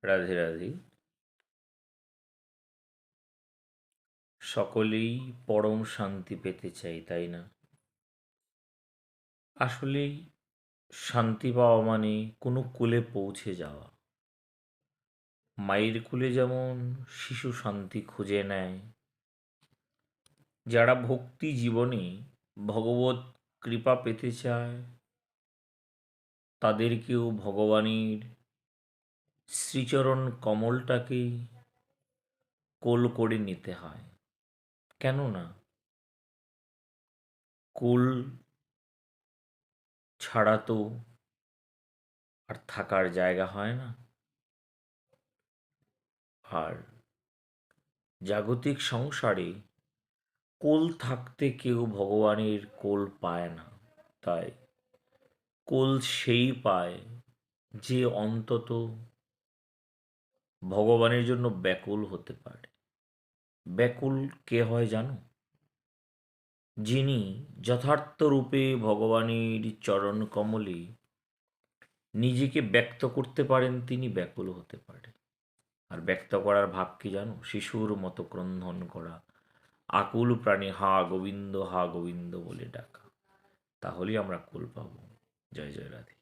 রাধে রাধে। সকলেই পরম শান্তি পেতে চাই, তাই না? আসলেই শান্তি পাওয়া মানে কোনো কোলে পৌঁছে যাওয়া। মায়ের কোলে যেমন শিশু শান্তি খুঁজে নেয়, যারা ভক্তি জীবনে ভগবত কৃপা পেতে চায় তাদেরকেও ভগবানের শ্রীচরণ কমলটাকেই কোল করে নিতে হয়। কেননা কোল ছাড়া তো আর থাকার জায়গা হয় না। আর জাগতিক সংসারে কোল থাকতে কেউ ভগবানের কোল পায় না। তাই কোল সেই পায় যে অন্তত ভগবানের জন্য ব্যাকুল হতে পারে। ব্যাকুল কে হয় জানো? যিনি যথার্থ রূপে ভগবানের চরণ কমলে নিজেকে ব্যক্ত করতে পারেন, তিনি ব্যাকুল হতে পারে। আর ব্যক্ত করার ভাব কি জানো? শিশুর মতো ক্রন্দন করা, আকুল প্রাণে হা গোবিন্দ বলে ডাকা। তাহলেই আমরা কুল পাবো। জয় জয় রাধে।